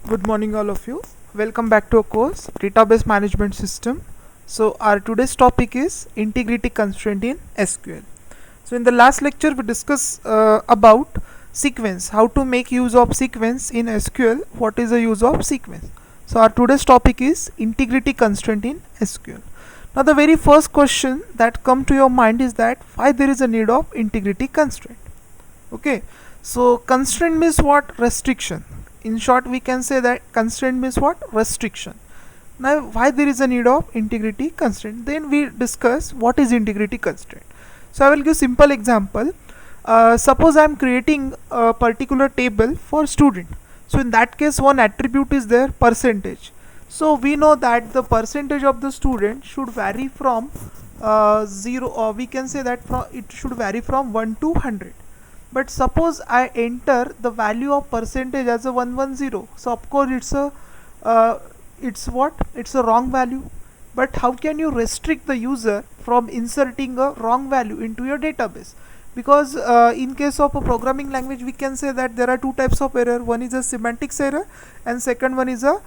Good morning, all of you. Welcome back to our course, Database Management System. So, our today's topic is integrity constraint in SQL. So, in the last lecture, we discussed about sequence, how to make use of sequence in SQL. What is the use of sequence? So, our today's topic is integrity constraint in SQL. Now, the very first question that come to your mind is that why there is a need of integrity constraint. Okay, so constraint means what? Restriction. In short, we can say that constraint means what? Restriction. Now, why there is a need of integrity constraint? Then we discuss what is integrity constraint. So I will give simple example. Suppose I am creating a particular table for student. So in that case, one attribute is there, percentage. So we know that the percentage of the student should vary from 0, or we can say that it should vary from 1 to 100. But suppose I enter the value of percentage as a 110, so of course it's what? It's a wrong value. But how can you restrict the user from inserting a wrong value into your database? Because in case of a programming language, we can say that there are two types of error. One is a semantics error and second one is a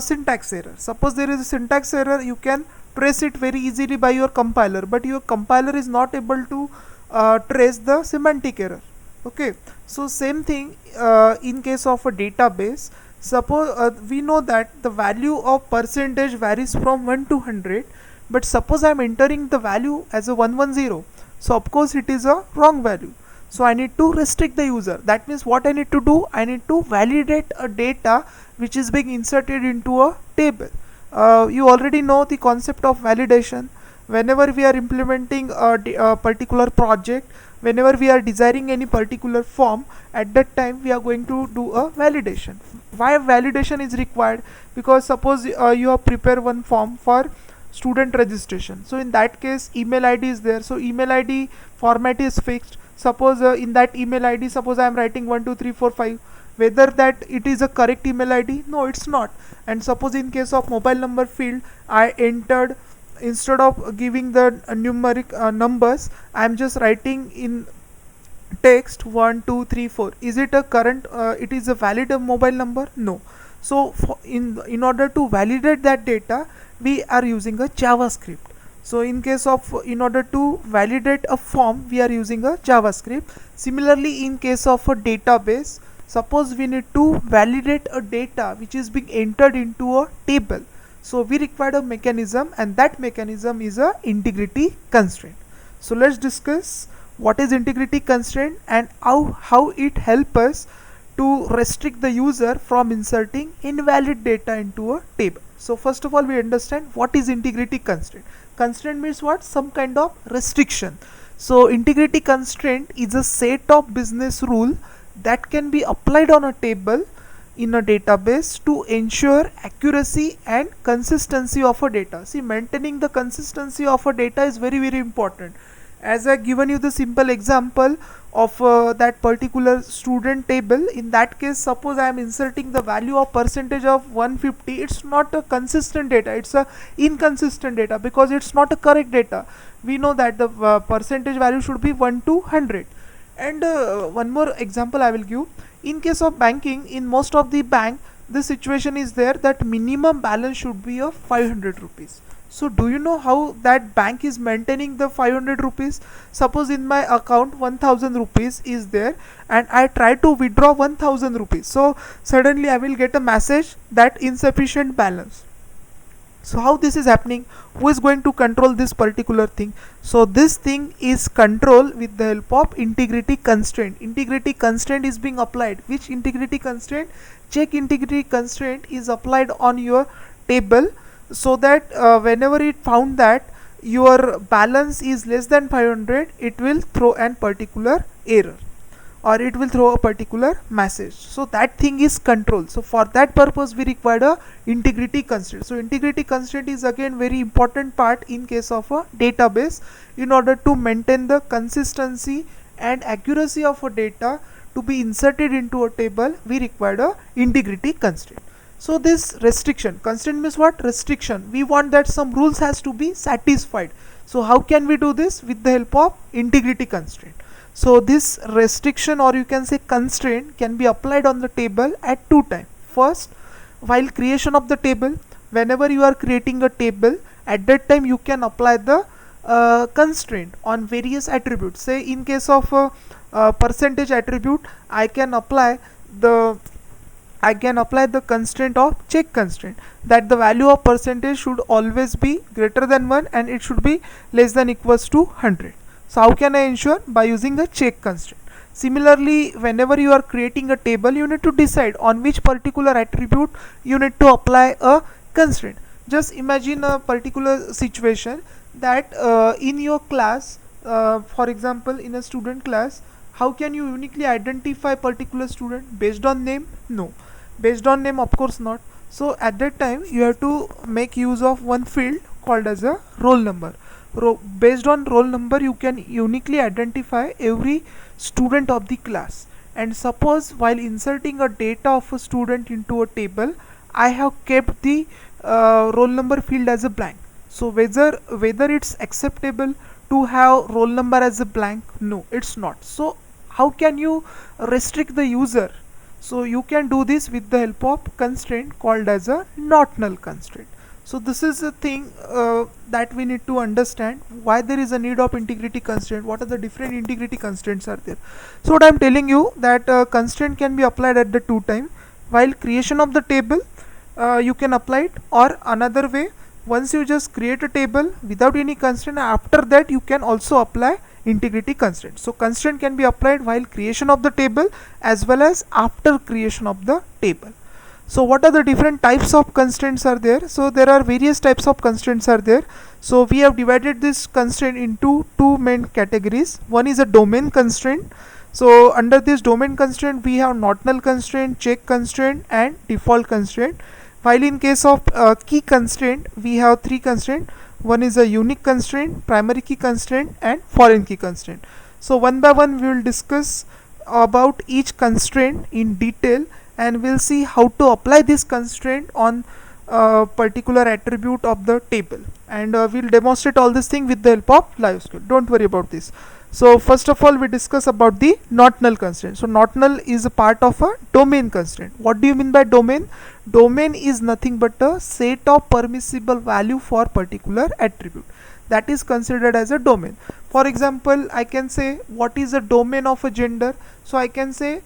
syntax error. Suppose there is a syntax error, you can trace it very easily by your compiler, but your compiler is not able to trace the semantic error. Okay, so same thing in case of a database. Suppose we know that the value of percentage varies from 1 to 100, but suppose I am entering the value as a 110, so of course it is a wrong value. So I need to restrict the user. That means what I need to do, I need to validate a data which is being inserted into a table. You already know the concept of validation. Whenever we are implementing a particular project, whenever we are desiring any particular form, at that time we are going to do a validation. Why validation is required? Because suppose you have prepared one form for student registration, so in that case email id is there, so email id format is fixed. Suppose in that email id, suppose I am writing 12345, whether that it is a correct email id? No, it's not. And suppose in case of mobile number field, I entered, instead of giving the numeric numbers, I am just writing in text 12345. Is it a current it is a valid mobile number? No. So in order to validate that data, we are using a JavaScript. So in case of, in order to validate a form, we are using a JavaScript. Similarly, in case of a database, suppose we need to validate a data which is being entered into a table, so we require a mechanism, and that mechanism is a integrity constraint. So let's discuss what is integrity constraint and how it helps us to restrict the user from inserting invalid data into a table. So first of all, we understand what is integrity constraint. Constraint means what? Some kind of restriction. So integrity constraint is a set of business rule that can be applied on a table in a database to ensure accuracy and consistency of a data. See, maintaining the consistency of a data is very important. As I given you the simple example of that particular student table, in that case, suppose I am inserting the value of percentage of 150, it's not a consistent data, it's a inconsistent data, because it's not a correct data. We know that the percentage value should be 1 to 100. And one more example I will give. In case of banking, in most of the bank, the situation is there that minimum balance should be of 500 rupees. So do you know how that bank is maintaining the 500 rupees? Suppose in my account 1000 rupees is there and I try to withdraw 1000 rupees. So suddenly I will get a message that insufficient balance. So how this is happening? Who is going to control this particular thing? So this thing is controlled with the help of integrity constraint. Integrity constraint is being applied. Which integrity constraint? Check integrity constraint is applied on your table, so that whenever it found that your balance is less than 500, it will throw an particular error, or it will throw a particular message. So that thing is controlled. So for that purpose we require a integrity constraint. So integrity constraint is again very important part in case of a database. In order to maintain the consistency and accuracy of a data to be inserted into a table, we require a integrity constraint. So this restriction, constraint means what? Restriction. We want that some rules has to be satisfied. So how can we do this? With the help of integrity constraint. So this restriction, or you can say constraint, can be applied on the table at two times. First, while creation of the table, whenever you are creating a table, at that time you can apply the constraint on various attributes. Say in case of percentage attribute, the I can apply the constraint of check constraint, that the value of percentage should always be greater than 1 and it should be less than equals to 100. So how can I ensure? By using the check constraint. Similarly, whenever you are creating a table, you need to decide on which particular attribute you need to apply a constraint. Just imagine a particular situation that in your class, for example in a student class, how can you uniquely identify particular student? Based on name? No. Based on name, of course not. So at that time you have to make use of one field called as a roll number. Based on roll number, you can uniquely identify every student of the class. And suppose while inserting a data of a student into a table, I have kept the roll number field as a blank. So whether it's acceptable to have roll number as a blank? No, it's not. So how can you restrict the user? So you can do this with the help of constraint called as a not null constraint. So this is a thing that we need to understand, why there is a need of integrity constraint, what are the different integrity constraints are there. So what I am telling you, that constraint can be applied at the two time. While creation of the table, you can apply it, or another way, once you just create a table without any constraint, after that you can also apply integrity constraint. So constraint can be applied while creation of the table as well as after creation of the table. So what are the different types of constraints are there? So there are various types of constraints are there. So we have divided this constraint into two main categories. One is a domain constraint. So under this domain constraint, we have not null constraint, check constraint and default constraint. While in case of key constraint, we have three constraints. One is a unique constraint, primary key constraint and foreign key constraint. So one by one we will discuss about each constraint in detail, and we'll see how to apply this constraint on particular attribute of the table, and we'll demonstrate all this thing with the help of LiveSQL. Don't worry about this. So first of all, we discuss about the not null constraint. So not null is a part of a domain constraint. What do you mean by domain? Domain is nothing but a set of permissible value for particular attribute. That is considered as a domain. For example, I can say what is a domain of a gender. So I can say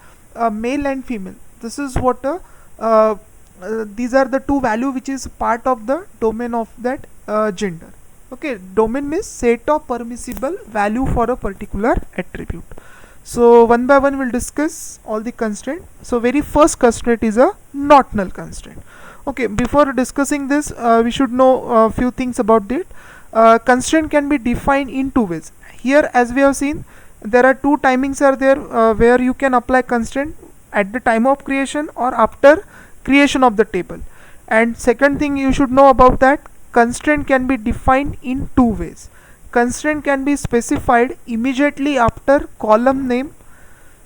male and female. This is what these are the two value which is part of the domain of that gender. Okay, domain means set of permissible value for a particular attribute. So one by one we'll discuss all the constraint. So very first constraint is a not null constraint. Okay, before discussing this, we should know a few things about it. Constraint can be defined in two ways. Here, as we have seen, there are two timings are there where you can apply constraint, at the time of creation or after creation of the table. And second thing you should know about that, constraint can be defined in two ways. Constraint can be specified immediately after column name.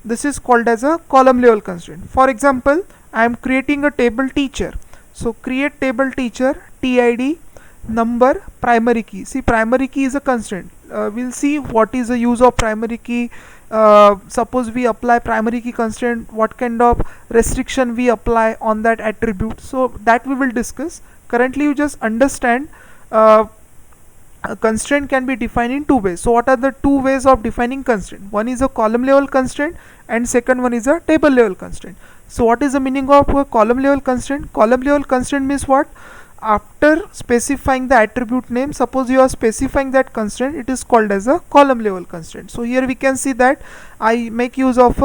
This is called as a column level constraint. For example, I am creating a table teacher. So create table teacher, TID, number, primary key. See, primary key is a constraint. We'll see what is the use of primary key. Suppose we apply primary key constraint, what kind of restriction we apply on that attribute. So that we will discuss. Currently you just understand a constraint can be defined in two ways. So what are the two ways of defining constraint? One is a column level constraint and second one is a table level constraint. So what is the meaning of a column level constraint? Column level constraint means what? After specifying the attribute name, suppose you are specifying that constraint, it is called as a column level constraint. So here we can see that I make use of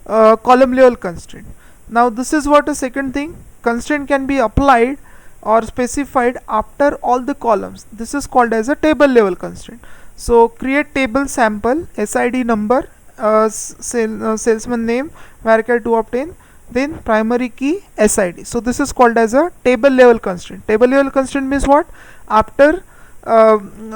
a column level constraint. Now this is what a second thing, constraint can be applied or specified after all the columns. This is called as a table level constraint. So create table sample, SID number, salesman name, varchar to obtain, then primary key SID. So this is called as a table level constraint. Table level constraint means what? After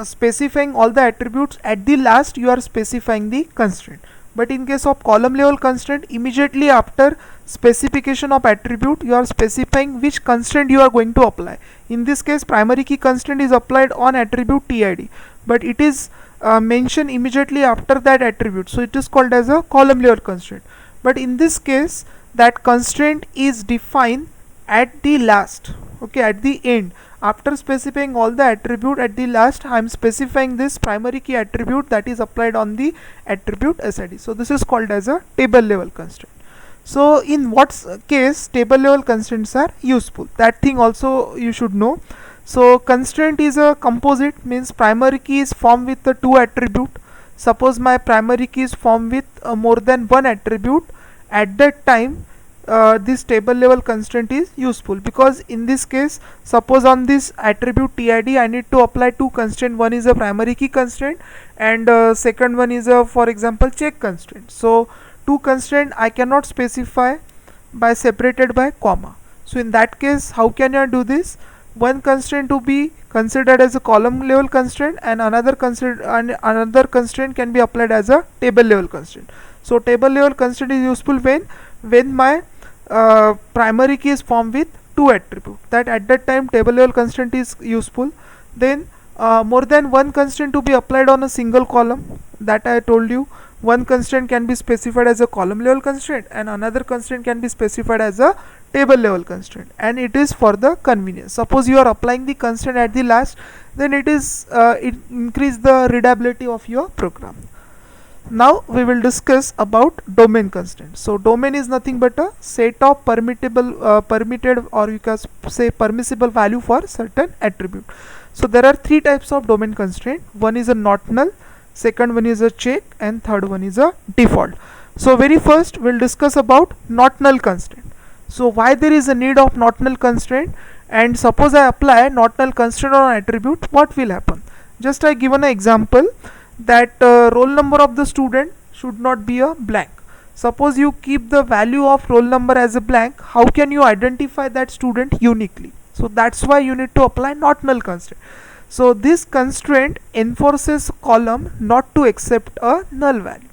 specifying all the attributes, at the last you are specifying the constraint. But in case of column level constraint, immediately after specification of attribute, you are specifying which constraint you are going to apply. In this case, primary key constraint is applied on attribute TID, but it is mentioned immediately after that attribute, so it is called as a column level constraint. But in this case, that constraint is defined at the last, okay, at the end, after specifying all the attribute, at the last I am specifying this primary key attribute that is applied on the attribute SID. So this is called as a table level constraint. So in what case table level constraints are useful, that thing also you should know. So constraint is a composite, means primary key is formed with the two attribute. Suppose my primary key is formed with more than one attribute, at that time this table level constraint is useful, because in this case, suppose on this attribute TID I need to apply two constraint. One is a primary key constraint and second one is a, for example, check constraint. So two constraint I cannot specify by separated by comma. So in that case, how can I do this? One constraint to be considered as a column level constraint and another constraint can be applied as a table level constraint. So table level constraint is useful when my primary key is formed with two attributes, that at that time table level constraint is useful. Then more than one constraint to be applied on a single column, that I told you. One constraint can be specified as a column level constraint and another constraint can be specified as a table level constraint, and it is for the convenience. Suppose you are applying the constraint at the last, then it increase the readability of your program. Now we will discuss about domain constraint. So domain is nothing but a set of permitted, or you can say permissible value for certain attribute. So there are three types of domain constraint. One is a not null, second one is a check, and third one is a default. So very first we'll discuss about not null constraint. So why there is a need of not null constraint, and suppose I apply not null constraint on an attribute, what will happen? Just I given an example that roll number of the student should not be a blank. Suppose you keep the value of roll number as a blank, how can you identify that student uniquely? So that's why you need to apply not null constraint. So this constraint enforces column not to accept a null value.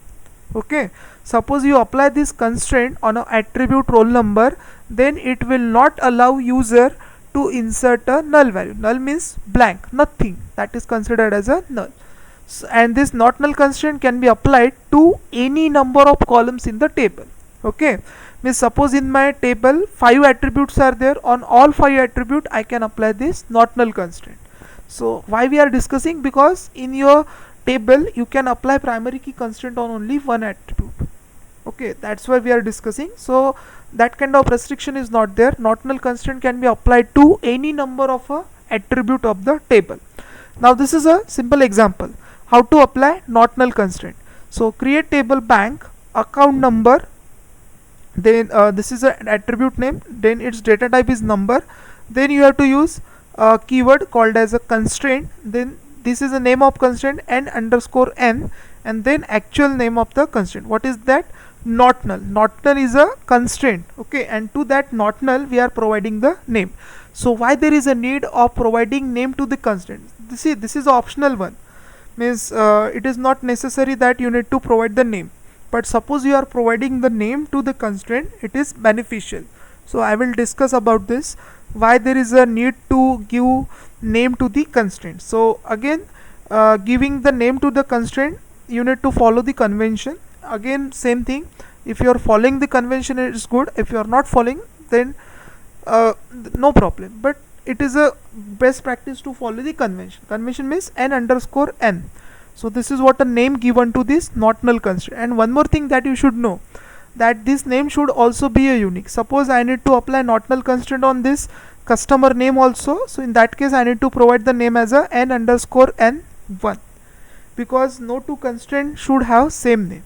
Okay, suppose you apply this constraint on an attribute roll number, then it will not allow user to insert a null value. Null means blank, nothing, that is considered as a null. So, and this not null constraint can be applied to any number of columns in the table. Okay, means suppose in my table 5 attributes are there, on all 5 attribute I can apply this not null constraint. So why we are discussing? Because in your table you can apply primary key constraint on only one attribute. Okay, that's why we are discussing. So that kind of restriction is not there. Not null constraint can be applied to any number of a attribute of the table. Now this is a simple example how to apply not null constraint. So create table bank account number, then this is an attribute name, then its data type is number, then you have to use a keyword called as a constraint, then this is the name of constraint n underscore n, and then actual name of the constraint. What is that? Not null. Not null is a constraint. Okay, and to that not null we are providing the name. So why there is a need of providing name to the constraint? See, this is optional one, means it is not necessary that you need to provide the name, but suppose you are providing the name to the constraint, it is beneficial. So I will discuss about this, why there is a need to give name to the constraint. So again, giving the name to the constraint, you need to follow the convention. Again same thing, if you are following the convention it is good, if you are not following then no problem, but it is a best practice to follow the convention. Convention means n underscore n. So this is what a name given to this not null constraint. And one more thing that you should know, that this name should also be a unique. Suppose I need to apply not null constraint on this customer name also, so in that case I need to provide the name as a n underscore n1, because no two constraint should have same name.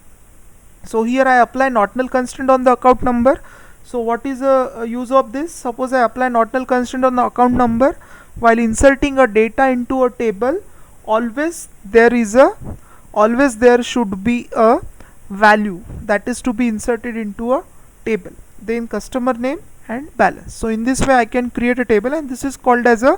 So here I apply not null constraint on the account number. So what is the use of this? Suppose I apply not null constraint on the account number, while inserting a data into a table, always there should be a value that is to be inserted into a table, then customer name and balance. So in this way I can create a table, and this is called as a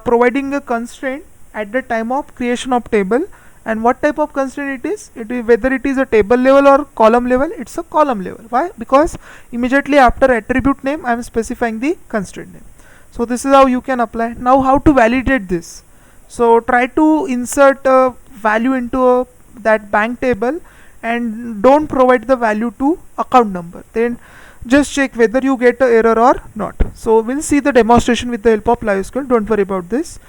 providing a constraint at the time of creation of table. And what type of constraint it is? Whether it is a table level or column level, it's a column level. Why? Because immediately after attribute name I am specifying the constraint name. So this is how you can apply. Now how to validate this? So try to insert a value into that bank table and don't provide the value to account number. Then just check whether you get an error or not. So we'll see the demonstration with the help of LiveSQL, don't worry about this.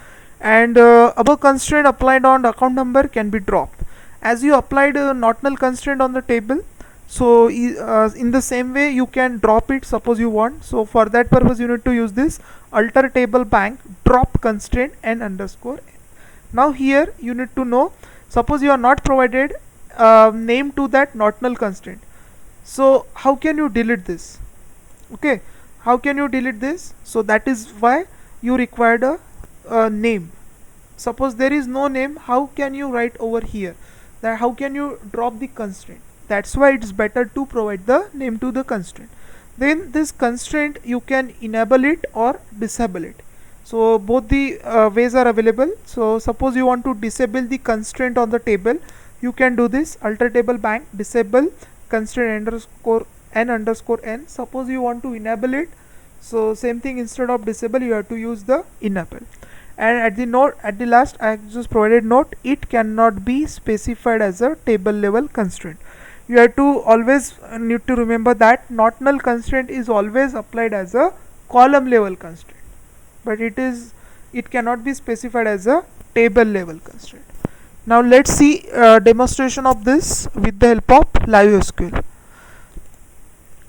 And above constraint applied on the account number can be dropped. As you applied a not null constraint on the table, so in the same way you can drop it, suppose you want. So for that purpose you need to use this alter table bank drop constraint n underscore. Now here you need to know, suppose you are not provided name to that not null constraint, so how can you delete this? Okay, how can you delete this? So that is why you required a name. Suppose there is no name, how can you write over here? That how can you drop the constraint? That's why it's better to provide the name to the constraint. Then this constraint you can enable it or disable it. So both the ways are available. So suppose you want to disable the constraint on the table, you can do this alter table bank disable constraint underscore n underscore n. Suppose you want to enable it, so same thing, instead of disable you have to use the enable. And at the note, at the last I just provided note, it cannot be specified as a table level constraint. You have to always need to remember that not null constraint is always applied as a column level constraint, but it cannot be specified as a table level constraint. Now let's see demonstration of this with the help of LiveSQL.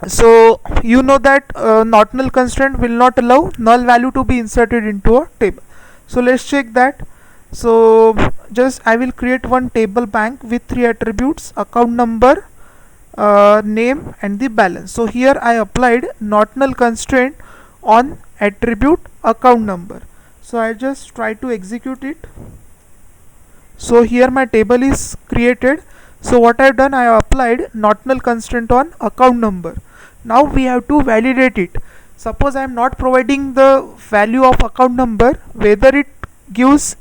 So you know that not null constraint will not allow null value to be inserted into a table. So let's check that. So just I will create one table bank with 3 attributes: account number, name and the balance. So here I applied not null constraint on attribute account number. So I just try to execute it. So here my table is created. So what I have done, I have applied not null constraint on account number. Now we have to validate it. Suppose I am not providing the value of account number, whether it gives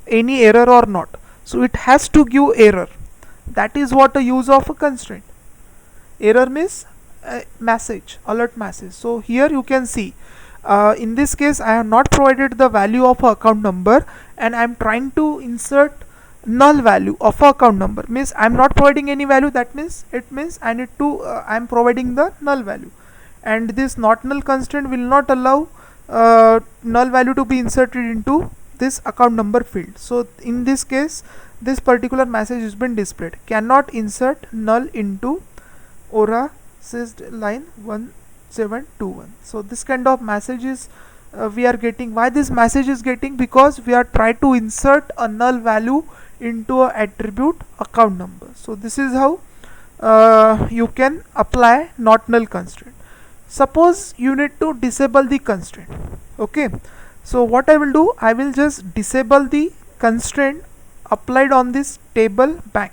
any error or not. So it has to give error. That is what the use of a constraint. Error means message, alert message. So here you can see in this case I have not provided the value of account number, and I am trying to insert null value of account number. Means I am not providing any value, that means it means I need to I am providing the null value, and this not null constraint will not allow null value to be inserted into this account number field. So in this case this particular message has been displayed: cannot insert null into Aura sysd line 1721. So this kind of messages we are getting. Why this message is getting? Because we are trying to insert a null value into a attribute account number. So this is how you can apply not null constraint. Suppose you need to disable the constraint. Okay, so what I will do, I will just disable the constraint applied on this table bank.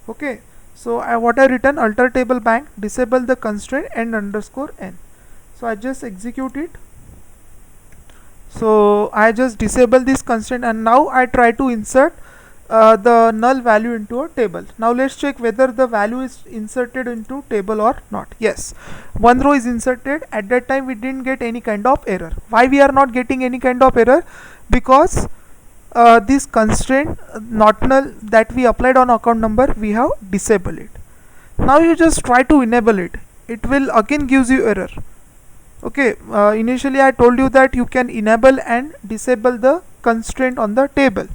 Okay, so what I written, alter table bank disable the constraint n underscore n. So I just execute it. So I just disable this constraint, and now I try to insert the null value into a table. Now let's check whether the value is inserted into table or not. Yes, one row is inserted. At that time we didn't get any kind of error. Why we are not getting any kind of error? Because this constraint not null that we applied on account number, we have disabled it. Now you just try to enable it, it will again gives you error. Okay, initially I told you that you can enable and disable the constraint on the table,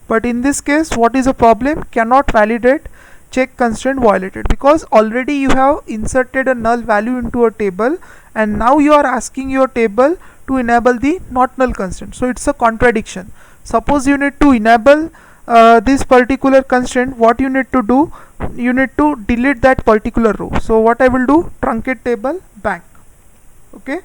but in this case what is the problem? Cannot validate check constraint violated, because already you have inserted a null value into a table, and now you are asking your table to enable the not null constraint. So it's a contradiction. Suppose you need to enable this particular constraint, what you need to do, you need to delete that particular row. So what I will do, truncate table bank. Okay,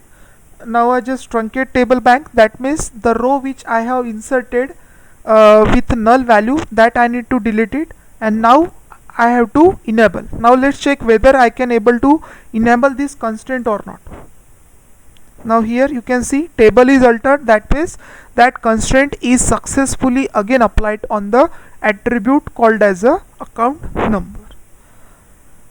now I just truncate table bank, that means the row which I have inserted with null value, that I need to delete it, and now I have to enable. Now let's check whether I can able to enable this constraint or not. Now here you can see table is altered, that means that constraint is successfully again applied on the attribute called as a account number.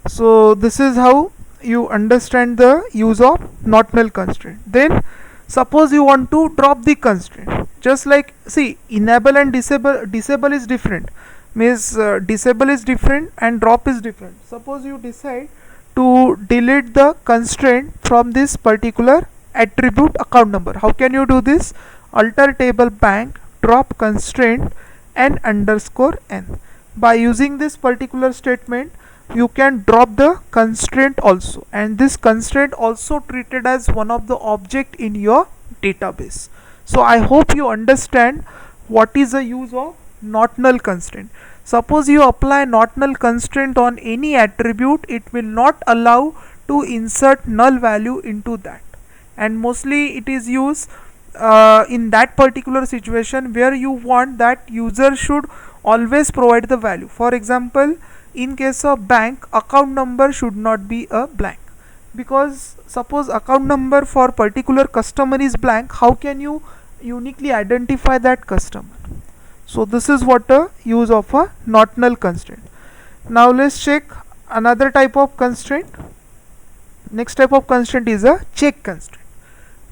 So this is how you understand the use of not null constraint. Then suppose you want to drop the constraint, just like, see, enable and disable is different, means disable is different and drop is different. Suppose you decide to delete the constraint from this particular attribute account number. How can you do this? Alter table bank drop constraint n underscore n. By using this particular statement, you can drop the constraint also, and this constraint also treated as one of the object in your database. So I hope you understand what is the use of not null constraint. Suppose you apply not null constraint on any attribute, it will not allow to insert null value into that, and mostly it is used in that particular situation where you want that user should always provide the value. For example, in case of bank, account number should not be a blank, because suppose account number for particular customer is blank, how can you uniquely identify that customer? So this is what a use of a not null constraint. Now let's check another type of constraint. Next type of constraint is a check constraint.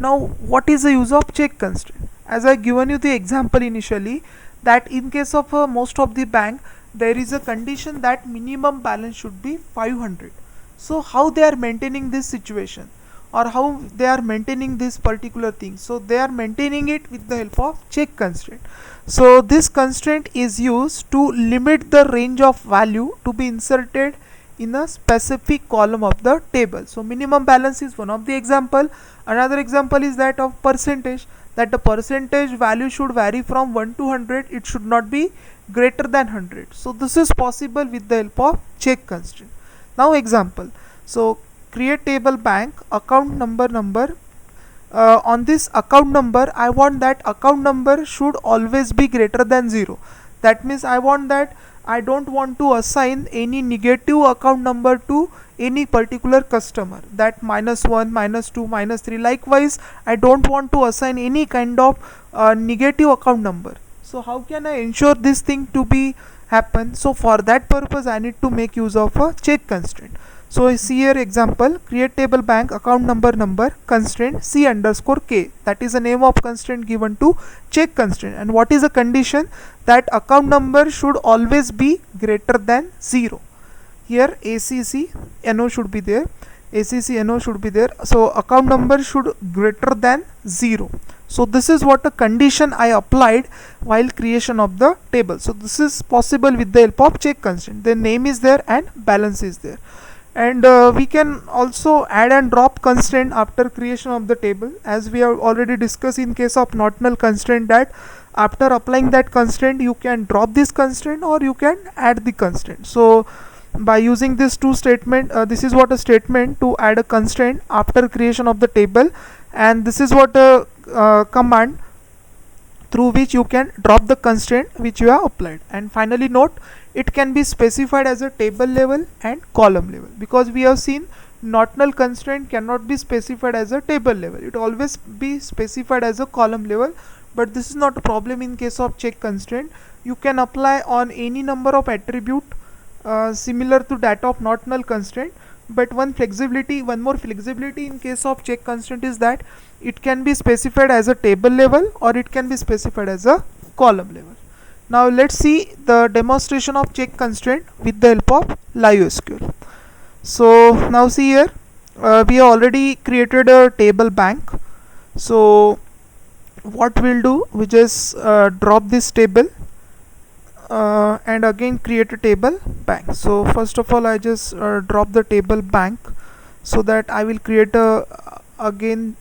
Now what is the use of check constraint? As I given you the example initially, that in case of most of the bank, there is a condition that minimum balance should be 500. So how they are maintaining this situation, or how they are maintaining this particular thing? So they are maintaining it with the help of check constraint. So this constraint is used to limit the range of value to be inserted in a specific column of the table. So minimum balance is one of the example. Another example is that of percentage, that the percentage value should vary from 1 to 100, it should not be greater than 100. So this is possible with the help of check constraint. Now example, so create table bank account number. On this account number, I want that account number should always be greater than 0. That means I want that I don't want to assign any negative account number to any particular customer, that -1, -2, -3. Likewise, I don't want to assign any kind of negative account number. So how can I ensure this thing to be happen? So for that purpose, I need to make use of a check constraint. So see here example, create table bank account number constraint c underscore k. That is the name of constraint given to check constraint. And what is the condition? That account number should always be greater than 0. Here ACC NO should be there. ACC NO should be there. So account number should greater than 0. So this is what a condition I applied while creation of the table. So this is possible with the help of check constraint. The name is there and balance is there. And we can also add and drop constraint after creation of the table, as we have already discussed in case of not null constraint, that after applying that constraint you can drop this constraint or you can add the constraint. So by using this two statement, this is what a statement to add a constraint after creation of the table, and this is what a command through which you can drop the constraint which you have applied. And finally note, it can be specified as a table level and column level, because we have seen not null constraint cannot be specified as a table level, it always be specified as a column level. But this is not a problem in case of check constraint. You can apply on any number of attribute similar to that of not null constraint. But one more flexibility in case of check constraint is that it can be specified as a table level or it can be specified as a column level. Now let's see the demonstration of check constraint with the help of live SQL. So now see here, we have already created a table bank. So what we'll do, we just drop this table and again create a table bank. So first of all, I just drop the table bank, so that I will create a again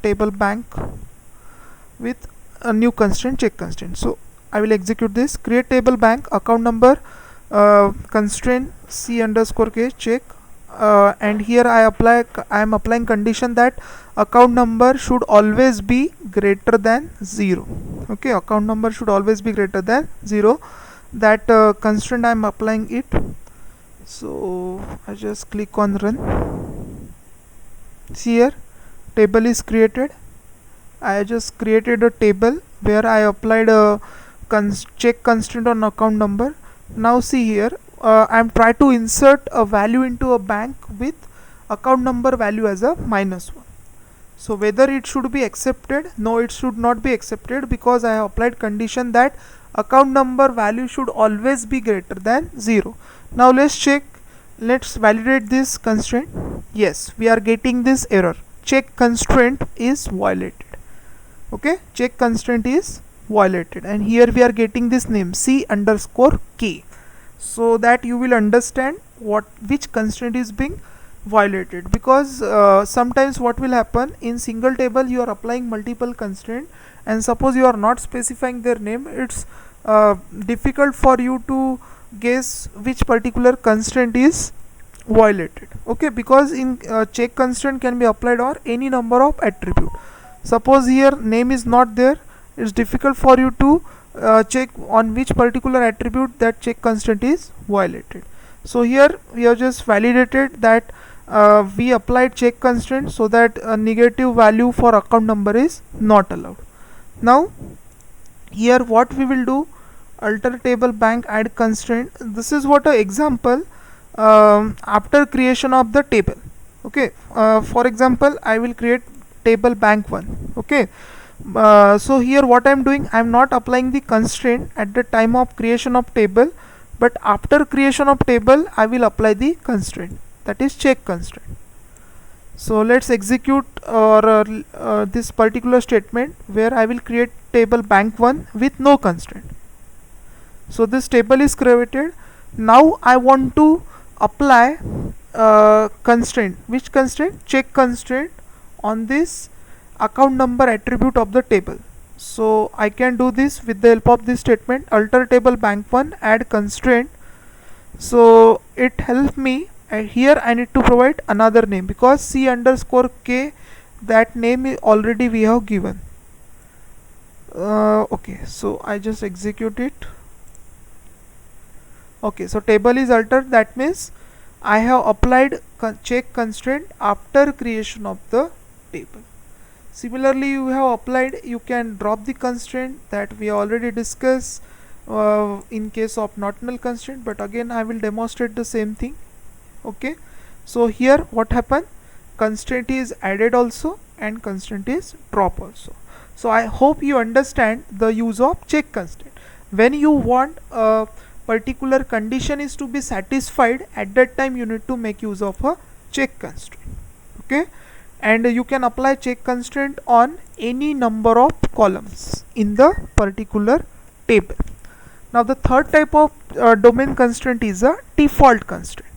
table bank with a new constraint, check constraint. So I will execute this, create table bank account number constraint c underscore k check, and here I am applying condition that account number should always be greater than 0. Okay, account number should always be greater than 0. That constraint I am applying it. So I just click on run. See here, table is created. I just created a table where I applied a check constraint on account number. Now see here, I am trying to insert a value into a bank with account number value as a -1. So whether it should be accepted? No, it should not be accepted, because I have applied condition that account number value should always be greater than 0. Now let's check let's validate this constraint. Yes, we are getting this error, check constraint is violated. Okay, check constraint is violated, and here we are getting this name c underscore k, so that you will understand which constraint is being violated. Because sometimes what will happen, in single table you are applying multiple constraint, and suppose you are not specifying their name, it's difficult for you to guess which particular constraint is violated. Okay, because in check constraint can be applied on any number of attribute. Suppose here name is not there, it's difficult for you to check on which particular attribute that check constraint is violated. So here we have just validated that we applied check constraint, so that a negative value for account number is not allowed. Now here what we will do, alter table bank add constraint. This is what a example after creation of the table. Okay, for example I will create table bank 1. Okay, so here what I am doing, I am not applying the constraint at the time of creation of table, but after creation of table I will apply the constraint, that is check constraint. So let's execute this particular statement where I will create table bank 1 with no constraint. So this table is created. Now I want to apply constraint. Which constraint? Check constraint on this account number attribute of the table. So I can do this with the help of this statement, alter table bank 1 add constraint. So it helps me, and here I need to provide another name, because c underscore k, that name is already we have given. Okay, so I just execute it. Okay, so table is altered, that means I have applied check constraint after creation of the table. Similarly, you have applied, you can drop the constraint that we already discussed in case of not null constraint, but again I will demonstrate the same thing. Okay, so here what happened, constraint is added also and constraint is drop also. So I hope you understand the use of check constraint. When you want a particular condition is to be satisfied, at that time you need to make use of a check constraint. Okay, and you can apply check constraint on any number of columns in the particular table. Now the third type of domain constraint is a default constraint.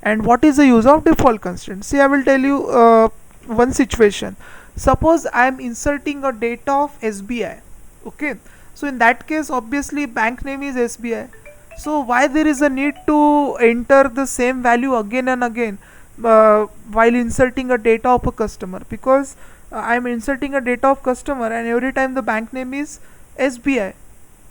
And what is the use of default constraint? See, I will tell you one situation. Suppose I am inserting a data of SBI. Okay, so in that case obviously bank name is SBI. So why there is a need to enter the same value again and again while inserting a data of a customer? Because I am inserting a data of customer and every time the bank name is SBI.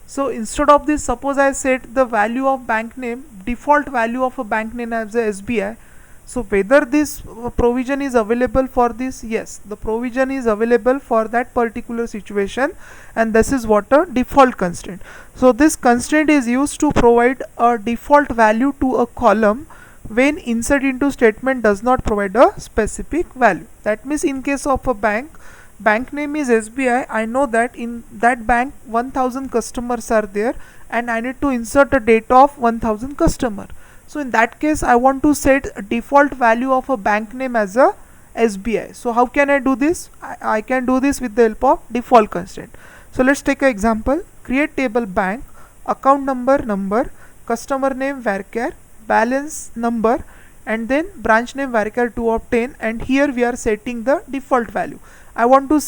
So instead of this, suppose I set the value of bank name, default value of a bank name as a SBI. So whether this provision is available for this? Yes, the provision is available for that particular situation, and this is what a default constraint. So this constraint is used to provide a default value to a column when insert into statement does not provide a specific value. That means in case of a bank name is SBI, I know that in that bank 1000 customers are there and I need to insert a data of 1000 customer. So in that case I want to set a default value of a bank name as a SBI. So how can I do this? I can do this with the help of default constraint. So let's take an example. Create table bank, account number, customer name varchar, balance number, and then branch name varchar 2 of 10, and here we are setting the default value. I want to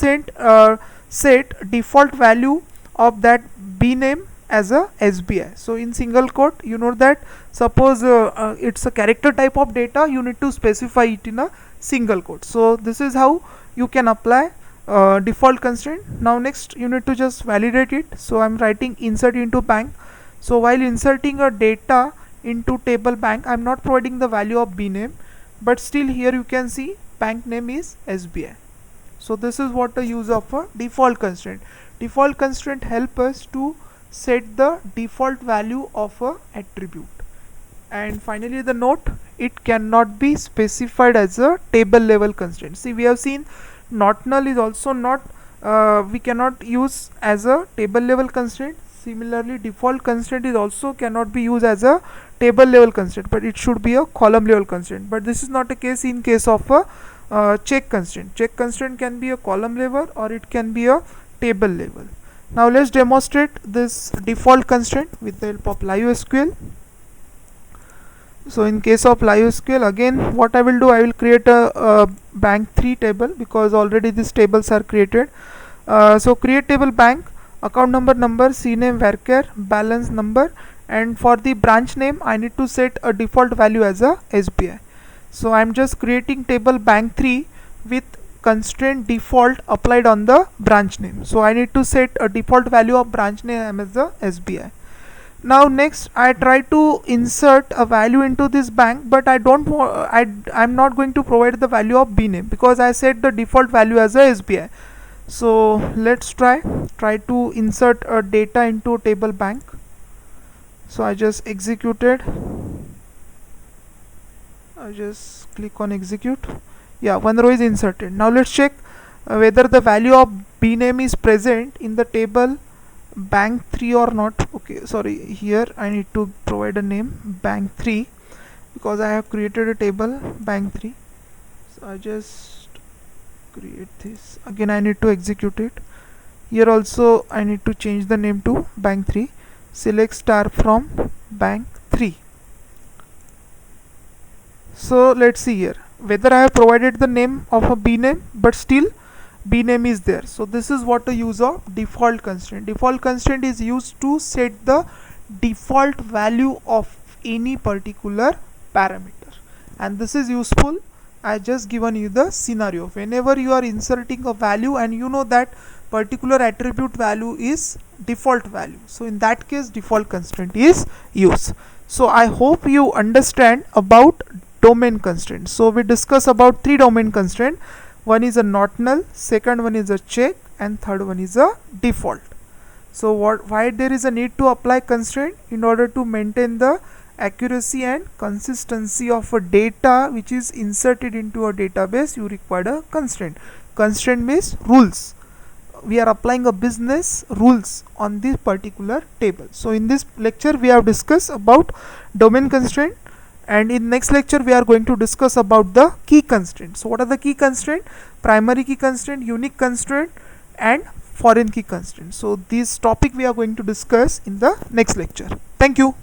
set default value of that B name as a SBI. So in single quote, you know that suppose it's a character type of data, you need to specify it in a single quote. So this is how you can apply default constraint. Now next you need to just validate it. So I'm writing insert into bank. So while inserting a data into table bank, I'm not providing the value of B name, but still here you can see bank name is SBI. So this is what the use of a default constraint. Default constraint help us to set the default value of a attribute. And finally the note, it cannot be specified as a table level constraint. See, we have seen not null is also not we cannot use as a table level constraint. Similarly, default constraint is also cannot be used as a table level constraint, but it should be a column level constraint. But this is not the case in case of a check constraint. Check constraint can be a column level or it can be a table level. Now let's demonstrate this default constraint with the help of LiveSQL. So in case of LiveSQL, again what I will do, I will create a bank 3 table because already these tables are created. So create table bank, account number, CNAME, varchar, balance number, and for the branch name I need to set a default value as a SBI. So I'm just creating table bank 3 with constraint default applied on the branch name. So I need to set a default value of branch name as the SBI. Now next I try to insert a value into this bank, but I don't want, I'm not going to provide the value of bname because I set the default value as a SBI. So let's try to insert a data into a table bank. So I just executed, I just click on execute. Yeah, one row is inserted. Now let's check whether the value of bname is present in the table bank 3 or not. Okay, sorry, here I need to provide a name bank 3 because I have created a table bank 3. So I just create this. Again I need to execute it. Here also I need to change the name to bank 3. Select star from bank 3. So let's see here whether I have provided the name of a bname, but still bname is there. So this is what the use of default constraint. Default constraint is used to set the default value of any particular parameter, and this is useful. I just given you the scenario. Whenever you are inserting a value and you know that particular attribute value is default value, so in that case default constraint is used. So I hope you understand about domain constraint. So we discuss about 3 domain constraint. One is a not null, second one is a check, and third one is a default. So why there is a need to apply constraint? In order to maintain the accuracy and consistency of a data which is inserted into a database, you require a constraint. Constraint means rules. We are applying a business rules on this particular table. So in this lecture we have discussed about domain constraint, and in next lecture we are going to discuss about the key constraint. So what are the key constraint? Primary key constraint, unique constraint, and foreign key constraint. So this topic we are going to discuss in the next lecture. Thank you.